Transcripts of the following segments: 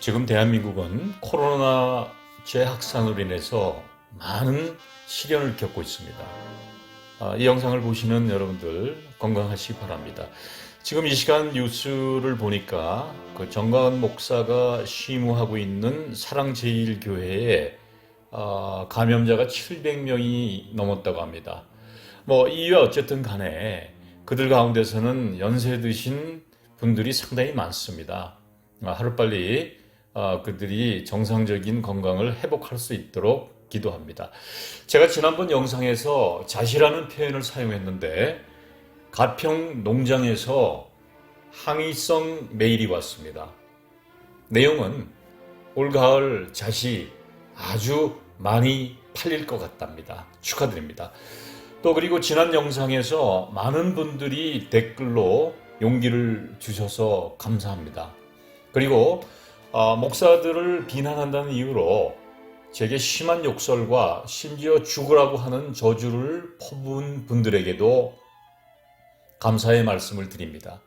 지금 대한민국은 코로나 재확산으로 인해서 많은 시련을 겪고 있습니다. 이 영상을 보시는 여러분들 건강하시기 바랍니다. 지금 이 시간 뉴스를 보니까 정광훈 목사가 쉬무하고 있는 사랑제일교회에 감염자가 700명이 넘었다고 합니다. 이유야 어쨌든 간에 그들 가운데서는 연세 드신 분들이 상당히 많습니다. 하루빨리 그들이 정상적인 건강을 회복할 수 있도록 기도합니다. 제가 지난번 영상에서 자시라는 표현을 사용했는데 가평 농장에서 항의성 메일이 왔습니다. 내용은 올가을 자시 아주 많이 팔릴 것 같답니다. 축하드립니다. 또 그리고 지난 영상에서 많은 분들이 댓글로 용기를 주셔서 감사합니다. 그리고 목사들을 비난한다는 이유로 제게 심한 욕설과 심지어 죽으라고 하는 저주를 퍼부은 분들에게도 감사의 말씀을 드립니다.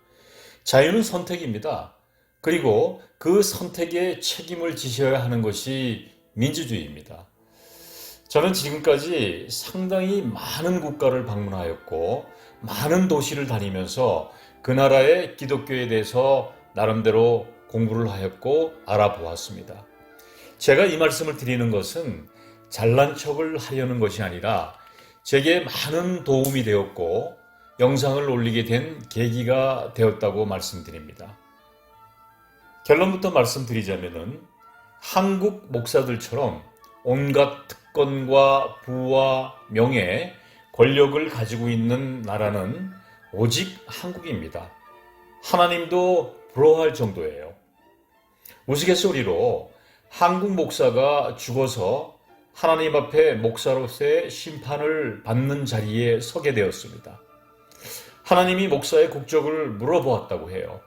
자유는 선택입니다. 그리고 그 선택에 책임을 지셔야 하는 것이 민주주의입니다. 저는 지금까지 상당히 많은 국가를 방문하였고 많은 도시를 다니면서 그 나라의 기독교에 대해서 나름대로 공부를 하였고 알아보았습니다. 제가 이 말씀을 드리는 것은 잘난 척을 하려는 것이 아니라 제게 많은 도움이 되었고 영상을 올리게 된 계기가 되었다고 말씀드립니다. 결론부터 말씀드리자면은 한국 목사들처럼 온갖 특권과 부와 명예, 권력을 가지고 있는 나라는 오직 한국입니다. 하나님도 부러워할 정도예요. 우스갯소리로 한국 목사가 죽어서 하나님 앞에 목사로서의 심판을 받는 자리에 서게 되었습니다. 하나님이 목사의 국적을 물어보았다고 해요.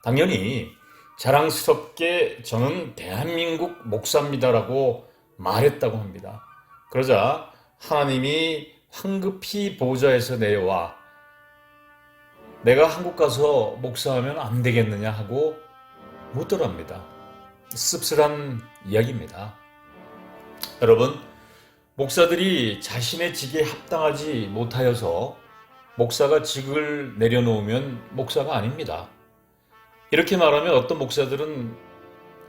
당연히 자랑스럽게 저는 대한민국 목사입니다라고 말했다고 합니다. 그러자 하나님이 황급히 보좌에서 내려와 내가 한국 가서 목사하면 안 되겠느냐 하고 묻더랍니다. 씁쓸한 이야기입니다. 여러분, 목사들이 자신의 직에 합당하지 못하여서 목사가 직을 내려놓으면 목사가 아닙니다. 이렇게 말하면 어떤 목사들은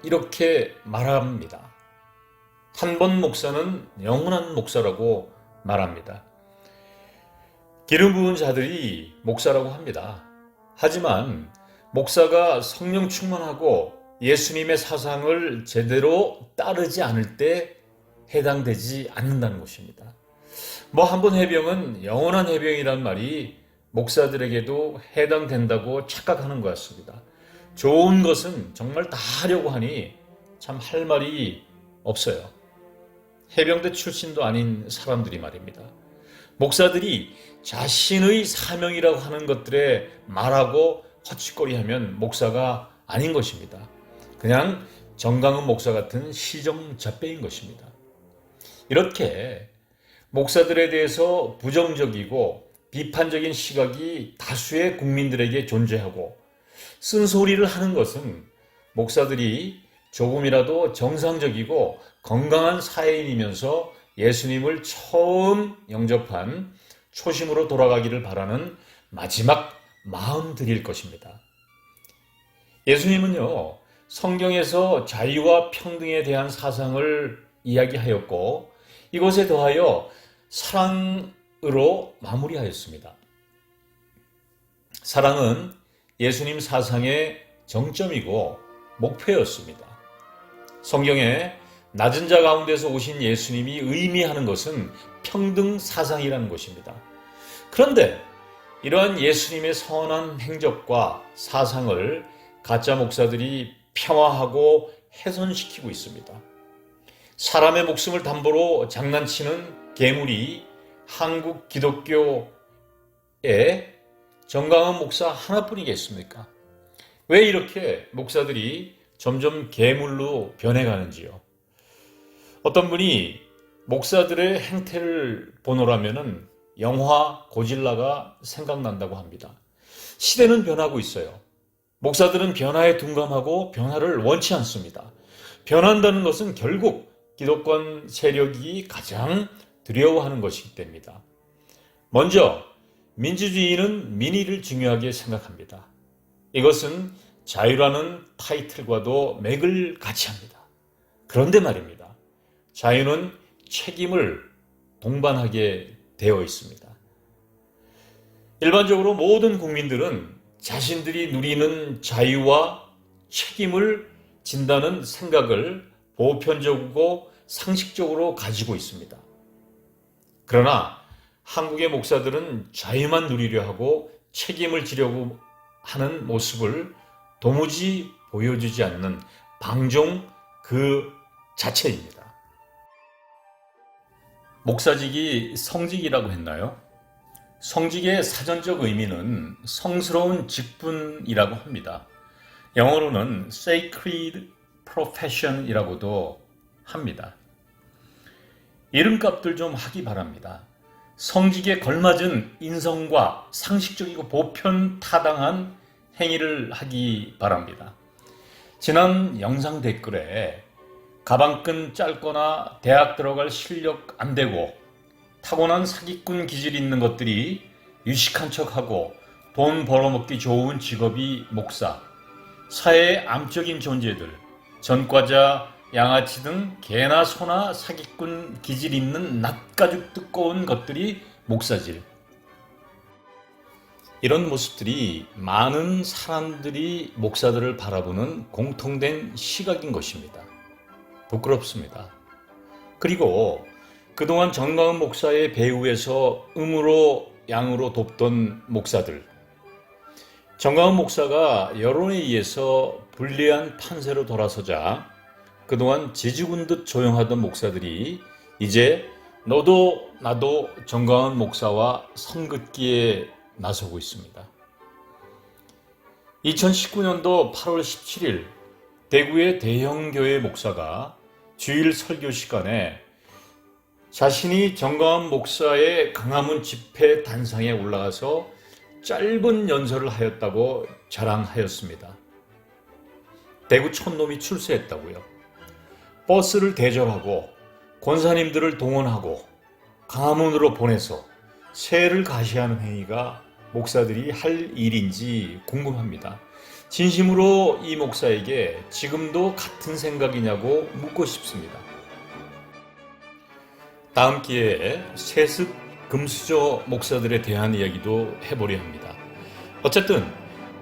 이렇게 말합니다. 한 번 목사는 영원한 목사라고 말합니다. 기름 부은 자들이 목사라고 합니다. 하지만 목사가 성령 충만하고 예수님의 사상을 제대로 따르지 않을 때 해당되지 않는다는 것입니다. 한 번 해병은 영원한 해병이란 말이 목사들에게도 해당된다고 착각하는 것 같습니다. 좋은 것은 정말 다 하려고 하니 참 할 말이 없어요. 해병대 출신도 아닌 사람들이 말입니다. 목사들이 자신의 사명이라고 하는 것들에 말하고 헛짓거리하면 목사가 아닌 것입니다. 그냥 정강훈 목사 같은 시정잡배인 것입니다. 이렇게 목사들에 대해서 부정적이고 비판적인 시각이 다수의 국민들에게 존재하고 쓴소리를 하는 것은 목사들이 조금이라도 정상적이고 건강한 사회인이면서 예수님을 처음 영접한 초심으로 돌아가기를 바라는 마지막 마음들일 것입니다. 예수님은요, 성경에서 자유와 평등에 대한 사상을 이야기하였고 이것에 더하여 사랑으로 마무리하였습니다. 사랑은 예수님 사상의 정점이고 목표였습니다. 성경에 낮은 자 가운데서 오신 예수님이 의미하는 것은 평등 사상이라는 것입니다. 그런데 이러한 예수님의 선한 행적과 사상을 가짜 목사들이 폄하하고 훼손시키고 있습니다. 사람의 목숨을 담보로 장난치는 괴물이 한국 기독교에 정강훈 목사 하나뿐이겠습니까? 왜 이렇게 목사들이 점점 괴물로 변해가는지요. 어떤 분이 목사들의 행태를 보노라면은 영화 고질라가 생각난다고 합니다. 시대는 변하고 있어요. 목사들은 변화에 둔감하고 변화를 원치 않습니다. 변한다는 것은 결국 기독권 세력이 가장 두려워하는 것이기 때문입니다. 먼저 민주주의는 민의를 중요하게 생각합니다. 이것은 자유라는 타이틀과도 맥을 같이 합니다. 그런데 말입니다. 자유는 책임을 동반하게 되어 있습니다. 일반적으로 모든 국민들은 자신들이 누리는 자유와 책임을 진다는 생각을 보편적이고 상식적으로 가지고 있습니다. 그러나 한국의 목사들은 자유만 누리려 하고 책임을 지려고 하는 모습을 도무지 보여주지 않는 방종 그 자체입니다. 목사직이 성직이라고 했나요? 성직의 사전적 의미는 성스러운 직분이라고 합니다. 영어로는 sacred profession이라고도 합니다. 이름값들 좀 하기 바랍니다. 성직에 걸맞은 인성과 상식적이고 보편 타당한 행위를 하기 바랍니다. 지난 영상 댓글에 가방끈 짧거나 대학 들어갈 실력 안 되고 타고난 사기꾼 기질이 있는 것들이 유식한 척하고 돈 벌어먹기 좋은 직업이 목사, 사회의 암적인 존재들, 전과자, 양아치 등 개나 소나 사기꾼 기질 있는 낯가죽 두꺼운 것들이 목사질. 이런 모습들이 많은 사람들이 목사들을 바라보는 공통된 시각인 것입니다. 부끄럽습니다. 그리고 그동안 정가은 목사의 배후에서 음으로 양으로 돕던 목사들, 정가은 목사가 여론에 의해서 불리한 판세로 돌아서자 그동안 지지군 듯 조용하던 목사들이 이제 너도 나도 정가은 목사와 선긋기에 나서고 있습니다. 2019년도 8월 17일 대구의 대형 교회 목사가 주일 설교 시간에 자신이 정가은 목사의 강화문 집회 단상에 올라가서 짧은 연설을 하였다고 자랑하였습니다. 대구 촌놈이 출세했다고요. 버스를 대절하고 권사님들을 동원하고 강화문으로 보내서 세를 가시하는 행위가 목사들이 할 일인지 궁금합니다. 진심으로 이 목사에게 지금도 같은 생각이냐고 묻고 싶습니다. 다음 기회에 세습 금수저 목사들에 대한 이야기도 해보려 합니다. 어쨌든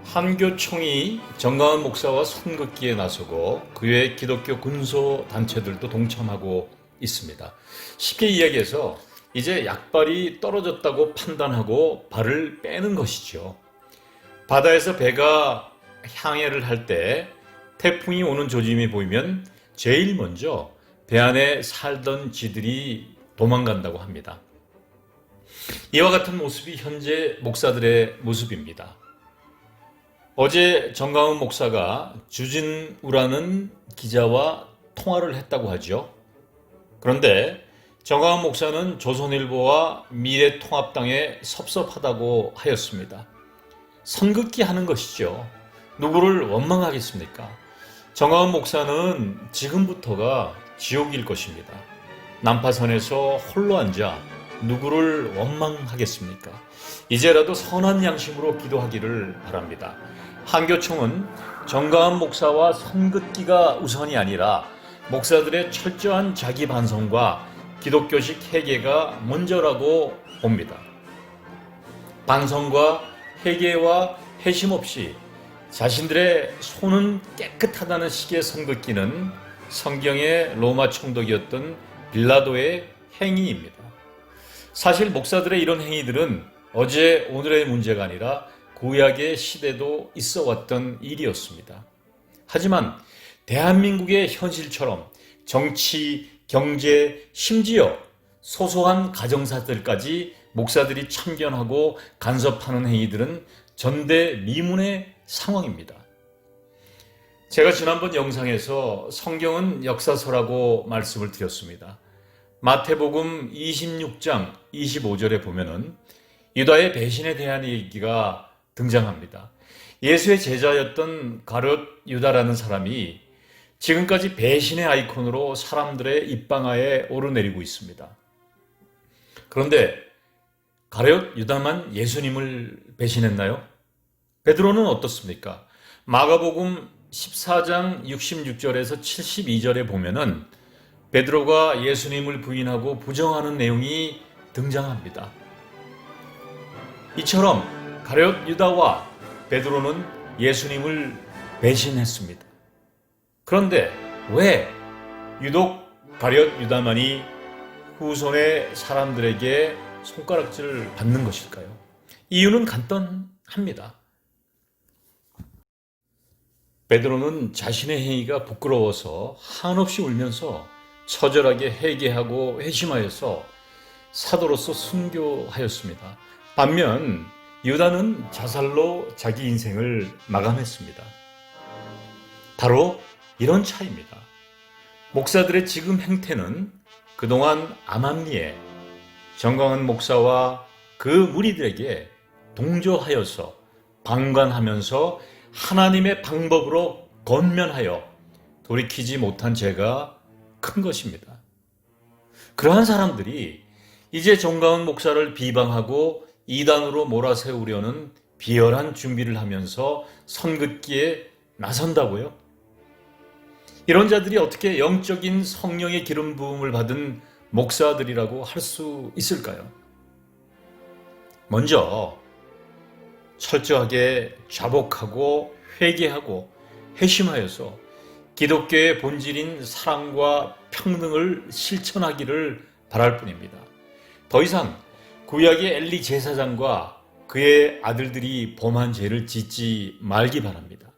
한교총이 정가은 목사와 선긋기에 나서고 그 외 기독교 군소 단체들도 동참하고 있습니다. 쉽게 이야기해서 이제 약발이 떨어졌다고 판단하고 발을 빼는 것이죠. 바다에서 배가 항해를 할 때 태풍이 오는 조짐이 보이면 제일 먼저 배 안에 살던 쥐들이 도망간다고 합니다. 이와 같은 모습이 현재 목사들의 모습입니다. 어제 정가은 목사가 주진우라는 기자와 통화를 했다고 하죠. 그런데 정가은 목사는 조선일보와 미래통합당에 섭섭하다고 하였습니다. 선긋기 하는 것이죠. 누구를 원망하겠습니까? 정가은 목사는 지금부터가 지옥일 것입니다. 난파선에서 홀로 앉아 누구를 원망하겠습니까? 이제라도 선한 양심으로 기도하기를 바랍니다. 한교총은 정가은 목사와 선긋기가 우선이 아니라 목사들의 철저한 자기 반성과 기독교식 회개가 먼저라고 봅니다. 반성과 회개와 회심 없이 자신들의 손은 깨끗하다는 식의 선긋기는 성경의 로마 총독이었던 빌라도의 행위입니다. 사실 목사들의 이런 행위들은 어제 오늘의 문제가 아니라 구약의 시대도 있어 왔던 일이었습니다. 하지만 대한민국의 현실처럼 정치, 경제, 심지어 소소한 가정사들까지 목사들이 참견하고 간섭하는 행위들은 전대미문의 상황입니다. 제가 지난번 영상에서 성경은 역사서라고 말씀을 드렸습니다. 마태복음 26장 25절에 보면은 유다의 배신에 대한 얘기가 등장합니다. 예수의 제자였던 가룟 유다라는 사람이 지금까지 배신의 아이콘으로 사람들의 입방아에 오르내리고 있습니다. 그런데 가룟 유다만 예수님을 배신했나요? 베드로는 어떻습니까? 마가복음 14장 66절에서 72절에 보면은 베드로가 예수님을 부인하고 부정하는 내용이 등장합니다. 이처럼 가룟 유다와 베드로는 예수님을 배신했습니다. 그런데 왜 유독 가룟 유다만이 후손의 사람들에게 손가락질을 받는 것일까요? 이유는 간단합니다. 베드로는 자신의 행위가 부끄러워서 한없이 울면서 처절하게 회개하고 회심하여서 사도로서 순교하였습니다. 반면 유다는 자살로 자기 인생을 마감했습니다. 바로 이런 차이입니다. 목사들의 지금 행태는 그동안 암암리에 정광훈 목사와 그 무리들에게 동조하여서 방관하면서 하나님의 방법으로 건면하여 돌이키지 못한 죄가 큰 것입니다. 그러한 사람들이 이제 정광훈 목사를 비방하고 이단으로 몰아세우려는 비열한 준비를 하면서 선긋기에 나선다고요? 이런 자들이 어떻게 영적인 성령의 기름 부음을 받은 목사들이라고 할 수 있을까요? 먼저 철저하게 자복하고 회개하고 회심하여서 기독교의 본질인 사랑과 평등을 실천하기를 바랄 뿐입니다. 더 이상 구약의 엘리 제사장과 그의 아들들이 범한 죄를 짓지 말기 바랍니다.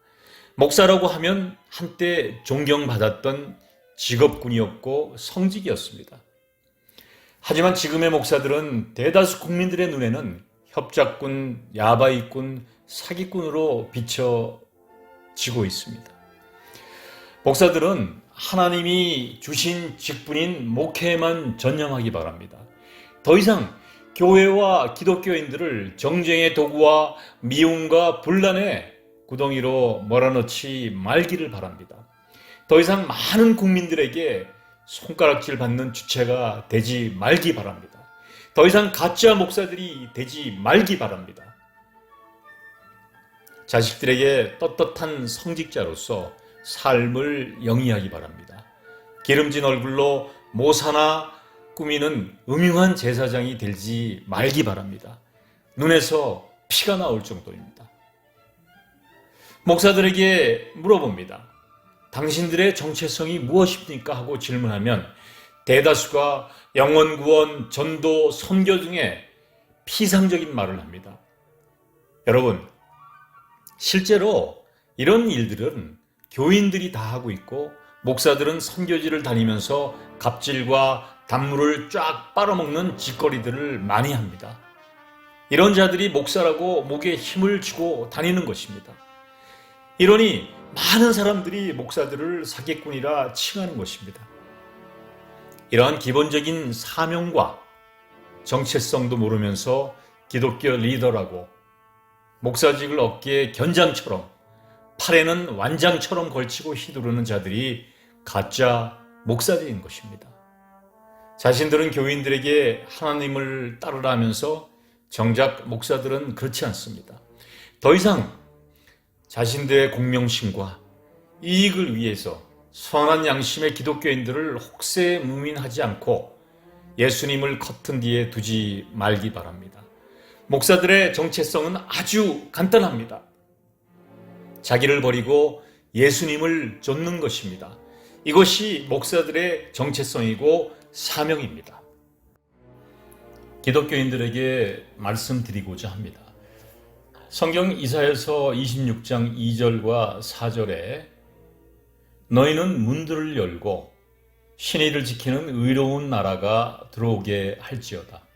목사라고 하면 한때 존경받았던 직업군이었고 성직이었습니다. 하지만 지금의 목사들은 대다수 국민들의 눈에는 협작군, 야바이꾼, 사기꾼으로 비춰지고 있습니다. 목사들은 하나님이 주신 직분인 목회에만 전념하기 바랍니다. 더 이상 교회와 기독교인들을 정쟁의 도구와 미움과 분란의 구덩이로 몰아넣지 말기를 바랍니다. 더 이상 많은 국민들에게 손가락질 받는 주체가 되지 말기 바랍니다. 더 이상 가짜 목사들이 되지 말기 바랍니다. 자식들에게 떳떳한 성직자로서 삶을 영위하기 바랍니다. 기름진 얼굴로 모사나 꾸미는 음흉한 제사장이 되지 말기 바랍니다. 눈에서 피가 나올 정도입니다. 목사들에게 물어봅니다. 당신들의 정체성이 무엇입니까? 하고 질문하면 대다수가 영혼 구원, 전도, 선교 등의 피상적인 말을 합니다. 여러분, 실제로 이런 일들은 교인들이 다 하고 있고 목사들은 선교지를 다니면서 갑질과 단물을 쫙 빨아먹는 짓거리들을 많이 합니다. 이런 자들이 목사라고 목에 힘을 쥐고 다니는 것입니다. 이러니 많은 사람들이 목사들을 사기꾼이라 칭하는 것입니다. 이러한 기본적인 사명과 정체성도 모르면서 기독교 리더라고 목사직을 어깨에 견장처럼 팔에는 완장처럼 걸치고 휘두르는 자들이 가짜 목사들인 것입니다. 자신들은 교인들에게 하나님을 따르라 하면서 정작 목사들은 그렇지 않습니다. 더 이상 자신들의 공명심과 이익을 위해서 선한 양심의 기독교인들을 혹세무민하지 않고 예수님을 커튼 뒤에 두지 말기 바랍니다. 목사들의 정체성은 아주 간단합니다. 자기를 버리고 예수님을 좇는 것입니다. 이것이 목사들의 정체성이고 사명입니다. 기독교인들에게 말씀드리고자 합니다. 성경 이사야서 26장 2절과 4절에 너희는 문들을 열고 신의를 지키는 의로운 나라가 들어오게 할지어다.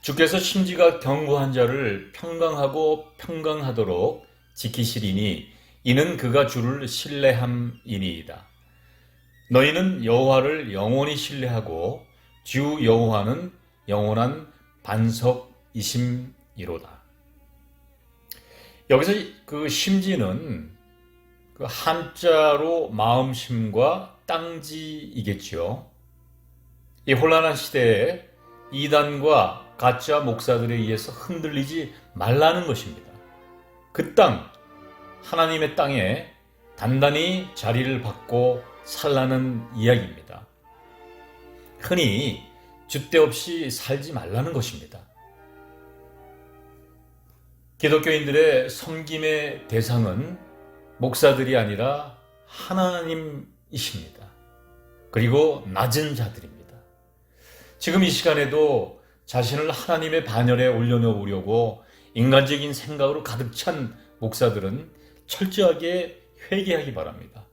주께서 심지가 견고한 자를 평강하고 평강하도록 지키시리니 이는 그가 주를 신뢰함이니이다. 너희는 여호와를 영원히 신뢰하고 주 여호와는 영원한 반석이심이로다. 여기서 그 심지는 그 한자로 마음심과 땅지이겠지요. 이 혼란한 시대에 이단과 가짜 목사들에 의해서 흔들리지 말라는 것입니다. 그 땅, 하나님의 땅에 단단히 자리를 받고 살라는 이야기입니다. 흔히 줏대 없이 살지 말라는 것입니다. 기독교인들의 섬김의 대상은 목사들이 아니라 하나님이십니다. 그리고 낮은 자들입니다. 지금 이 시간에도 자신을 하나님의 반열에 올려놓으려고 인간적인 생각으로 가득 찬 목사들은 철저하게 회개하기 바랍니다.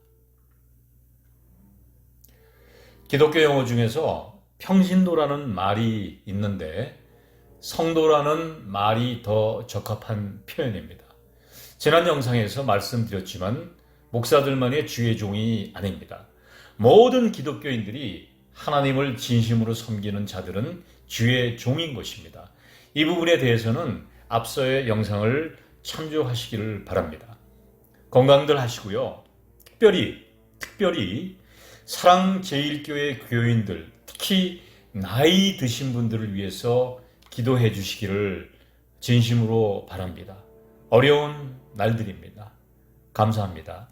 기독교 용어 중에서 평신도라는 말이 있는데 성도라는 말이 더 적합한 표현입니다. 지난 영상에서 말씀드렸지만 목사들만의 주의 종이 아닙니다. 모든 기독교인들이 하나님을 진심으로 섬기는 자들은 주의 종인 것입니다. 이 부분에 대해서는 앞서의 영상을 참조하시기를 바랍니다. 건강들 하시고요. 특별히 사랑제일교회 교인들, 특히 나이 드신 분들을 위해서 기도해 주시기를 진심으로 바랍니다. 어려운 날들입니다. 감사합니다.